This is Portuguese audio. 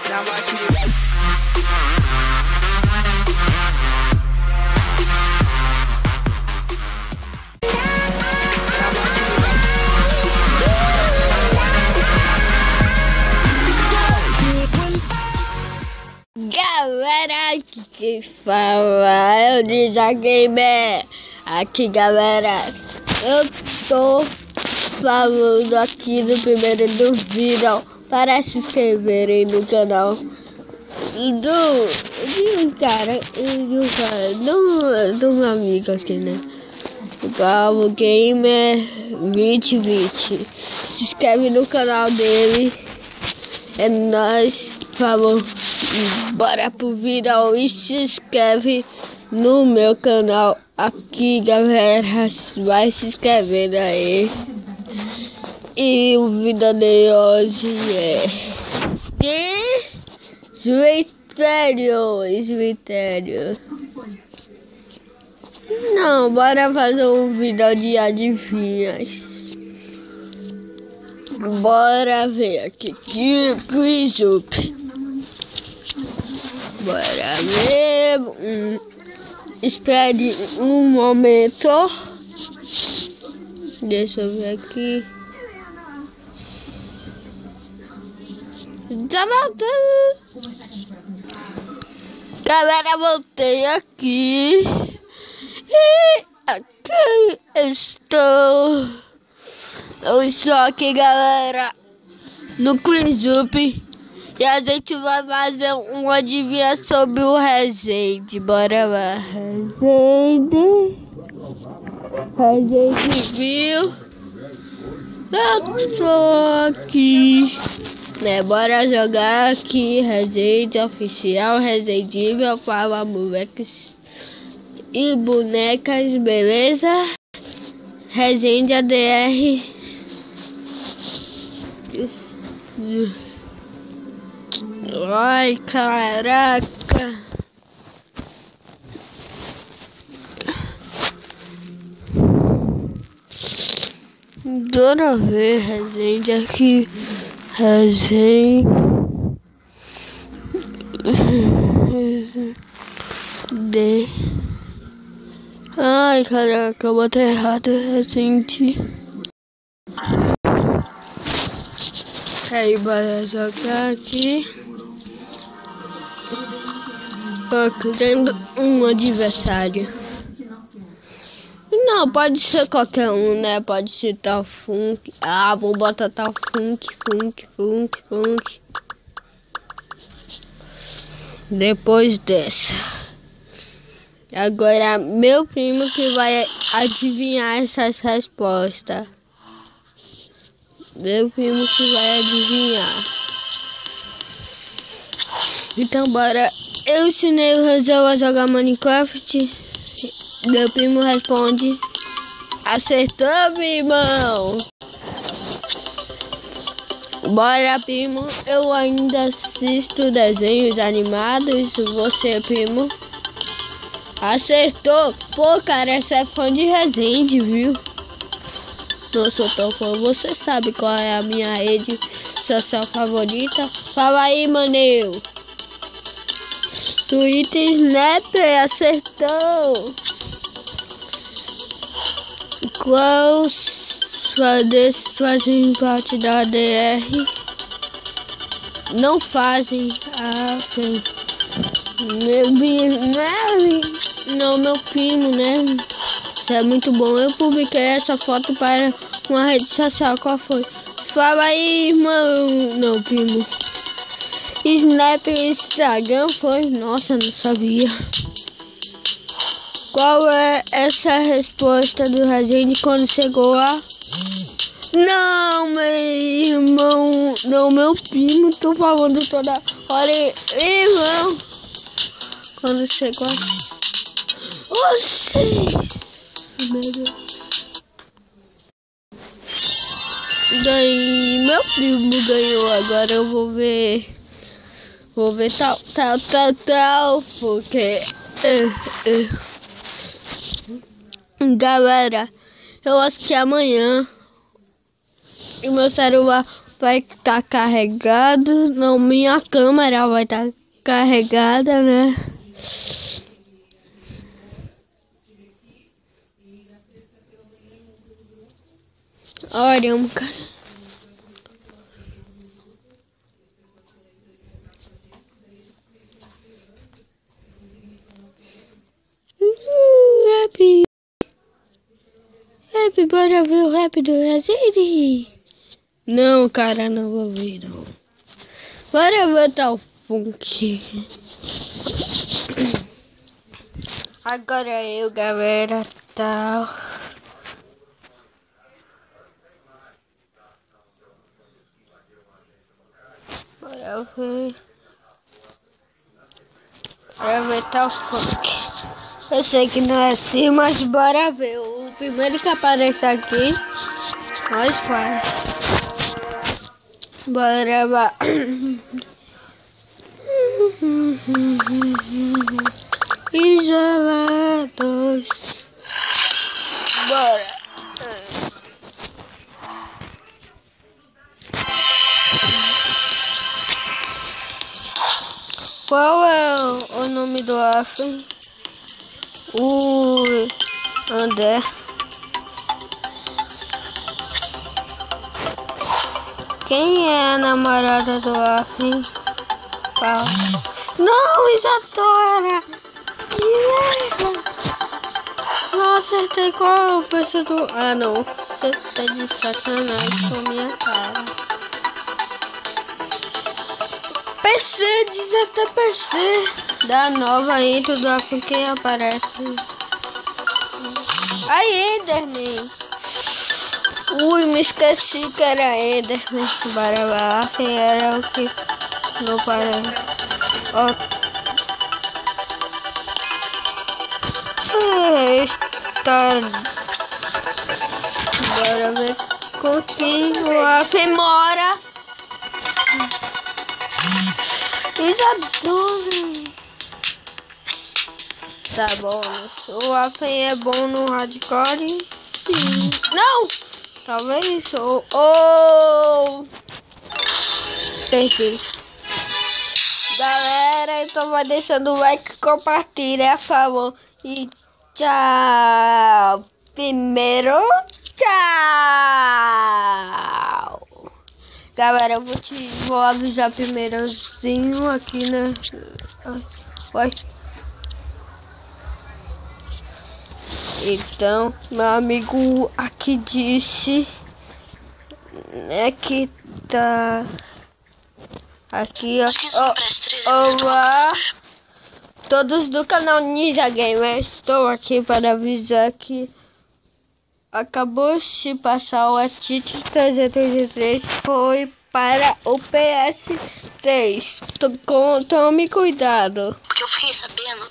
na magia. Galera, aqui quem fala é o Ninja Gamer. Aqui, galera, eu tô falando aqui no primeiro do vídeo para se inscreverem no canal do meu amigo aqui, né? Galo Gamer 2020. Se inscreve no canal dele. É nóis, falou. Bora pro vídeo e se inscreve no meu canal aqui, galera. Vai se inscrevendo aí. E o vídeo de hoje é Esmitério. Não, bora fazer um vídeo de adivinhas. Bora ver aqui. Quiz up. Bora ver. Espere um momento. Deixa eu ver aqui. Já voltei. Galera, voltei aqui. E aqui estou. Eu estou aqui, galera, no Quiz Up. E a gente vai fazer uma adivinha sobre o Resende. Bora lá. Resende, viu? Eu tô aqui, né? Bora jogar aqui. Resende oficial, Resendível, para moleques e bonecas, beleza? Resende ADR. Ai, caraca. Bora ver Resende aqui. Resende. Ai, caraca, eu botei errado. Resende. Aí, bora jogar aqui. Tô criando um adversário. Não, pode ser qualquer um, né? Pode ser tal funk. Ah, vou botar tal funk. Depois dessa. Agora, meu primo que vai adivinhar essas respostas. Meu primo que vai adivinhar. Então bora. Eu ensinei o Rosel a jogar Minecraft. Meu primo responde. Acertou, primão. Bora, primo. Eu ainda assisto desenhos animados. Você, primo. Acertou. Pô, cara, essa é fã de Resende, viu? Não sou tão fã. Você sabe qual é a minha rede social favorita? Fala aí, maneu. Twitter, Snap, acertou. Qual desses fazem parte da ADR? Não fazem. Ah, sim. Meu primo, né? Isso é muito bom. Eu publiquei essa foto para uma rede social. Qual foi? Fala aí, irmão. Não, primo. Snap Instagram foi? Nossa, não sabia. Qual é essa resposta do Resende quando chegou lá? Não, meu irmão. Não, meu primo. Tô falando toda hora. Irmão. Quando chegou lá. Meu Deus. Daí, meu primo ganhou. Agora eu vou ver. Vou ver tal. Porque. Galera, eu acho que amanhã o meu celular vai estar carregado. Não, minha câmera vai estar carregada, né? Olha, cara. Rap, bora ver o rap do Raziri. Não, cara, não vou ver, não. Bora ver tal funk. Agora eu, galera, tal. Bora ver. Bora ver tal funk. Eu sei que não é assim, mas bora ver. O primeiro que aparece aqui, nós faz. Bora lá. Isolados. Bora. Qual é o nome do Affen? O André. Quem é a namorada do Affen? Não, Isadora! Que merda! Não acertei qual o PC do... Ah, não. Você tá de sacanagem com minha cara. PC, diz até PC. Da nova intro do Affen que aparece. Aí, Enderman. Ui, me esqueci que era Enderman. Bora lá, Affen era o que não parece. Ó. Está. Bora ver com quem o Affen mora. Isadora. Tá bom, o Affen é bom no hardcore. Sim. Não! Talvez perdi. Galera, então vai deixando o like, compartilha, a favor. E tchau. Primeiro, tchau. Galera, eu vou avisar primeirozinho aqui, né? Oi. Então, meu amigo aqui disse, né, que tá aqui, ó. Olá, todos do canal Ninja Gamer. Estou aqui para avisar que acabou de passar o Atite 303, foi para o PS3. Tome cuidado. Porque eu fiquei sabendo.